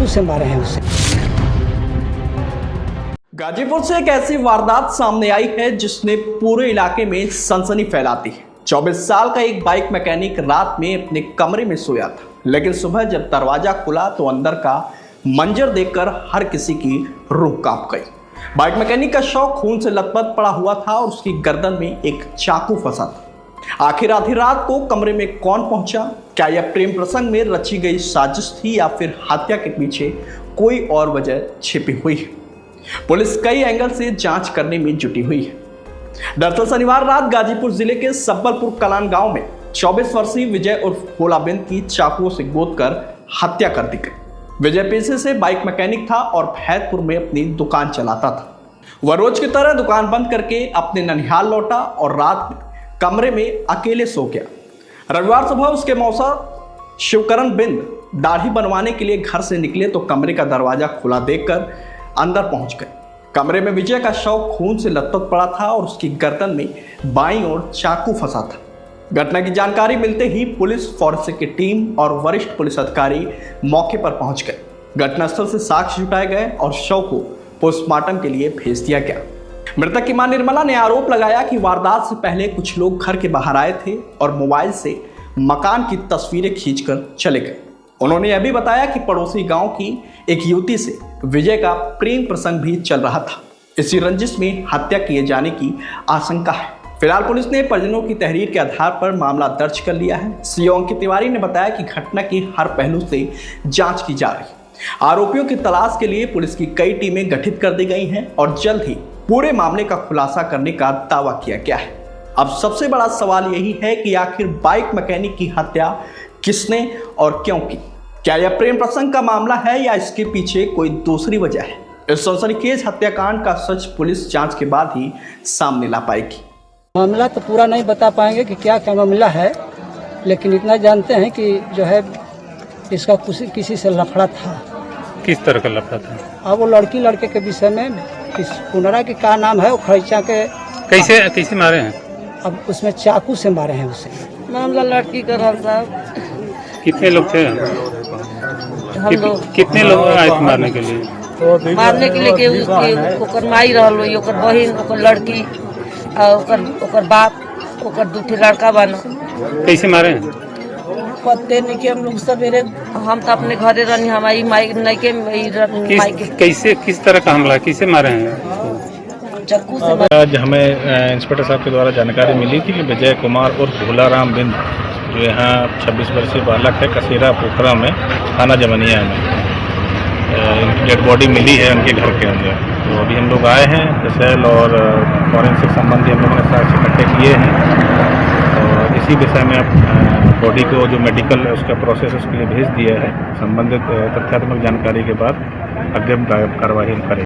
चाकू से मारे हैं उसे। गाजीपुर से एक ऐसी वारदात सामने आई है जिसने पूरे इलाके में सनसनी फैला दी है। 24 साल का एक बाइक मैकेनिक रात में अपने कमरे में सोया था, लेकिन सुबह जब दरवाजा खुला तो अंदर का मंजर देखकर हर किसी की रूह कांप गई। बाइक मैकेनिक का शव खून से लथपथ पड़ा हुआ था और उसकी गर्दन में एक चाकू फंसा था। आखिर आधी रात को कमरे में कौन पहुंचा? क्या यह प्रेम प्रसंग में रची गई साजिश थी या फिर हत्या के पीछे कोई और वजह छिपी हुई है? पुलिस कई एंगल से जांच करने में जुटी हुई है। दरअसल शनिवार रात गाजीपुर जिले के सब्बलपुर कलान गांव में 24 वर्षीय विजय उर्फ भोलाबिंद की चाकुओं से गोदकर हत्या कर दी गई। विजय पेशे से बाइक मैकेनिक था और फैदपुर में अपनी दुकान चलाता था। वह रोज की तरह दुकान बंद करके अपने ननिहाल लौटा और रात में कमरे में अकेले सो गया। रविवार सुबह उसके मौसा शिवकरण बिंद दाढ़ी बनवाने के लिए घर से निकले तो कमरे का दरवाजा खुला देखकर अंदर पहुंच गए। कमरे में विजय का शव खून से लथपथ पड़ा था और उसकी गर्दन में बाईं ओर चाकू फंसा था। घटना की जानकारी मिलते ही पुलिस, फॉरेंसिक की टीम और वरिष्ठ पुलिस अधिकारी मौके पर पहुंच गए। घटनास्थल से साक्ष्य जुटाए गए और शव को पोस्टमार्टम के लिए भेज दिया गया। मृतक की मां निर्मला ने आरोप लगाया कि वारदात से पहले कुछ लोग घर के बाहर आए थे और मोबाइल से मकान की तस्वीरें खींचकर चले गए। उन्होंने यह भी बताया कि पड़ोसी गांव की एक युवती से विजय का प्रेम प्रसंग भी चल रहा था। इसी रंजिश में हत्या किए जाने की आशंका है। फिलहाल पुलिस ने परिजनों की तहरीर के आधार पर मामला दर्ज कर लिया है। सीओ अंकित तिवारी ने बताया कि घटना की हर पहलू से जांच की जा रही है। आरोपियों की तलाश के लिए पुलिस की कई टीमें गठित कर दी गई हैं और जल्द ही पूरे मामले का खुलासा करने का दावा किया गया है। अब सबसे बड़ा सवाल यही है कि आखिर बाइक मैकेनिक की हत्या किसने और क्यों की? क्या यह प्रेम प्रसंग का मामला है या इसके पीछे कोई दूसरी वजह है? इस सनसनीखेज हत्याकांड का सच पुलिस जांच के बाद ही सामने ला पाएगी। मामला तो पूरा नहीं बता पाएंगे कि क्या क्या मामला है, लेकिन इतना जानते हैं कि जो है इसका किसी से लफड़ा था। किस तरह का लफड़ा था? अब वो लड़के के विषय में किस पुनरा के क्या नाम है, वो खर्चा के कैसे मारे हैं? अब उसमें चाकू से मारे हैं उसे। मामला लड़की का रहल साहब। कितने लोग थे? हम लोग कितने लोग आए थे मारने के लिए? के ओकर माई रहल होई, ओकर बहिन, ओकर लड़की और ओकर बाप, ओकर दूठे लड़का बना। कैसे मारे हैं? पत्ते नहीं के हम लोग सवेरे हम तो अपने घरे रहनी, हमारी माई नहीं के माई के कैसे किस तरह का हमला कैसे मारे हैं? चाकू से। आज हमें इंस्पेक्टर साहब के द्वारा जानकारी मिली थी कि विजय कुमार और भोलाराम बिंद जो यहाँ 26 वर्षीय बालक है कसेरा पोखरा में, थाना जमनिया में, इनकी डेड बॉडी मिली है उनके घर के अंदर। तो अभी हम लोग आए हैं, एसएल और फॉरेंसिक संबंधी हम लोगों ने साक्ष्य इकट्ठे किए हैं और इसी विषय में अब बॉडी को जो मेडिकल उसका प्रोसेस उसके लिए भेज दिया है। संबंधित तथ्यात्मक जानकारी के बाद अग्रिम कार्रवाई हम करेंगे।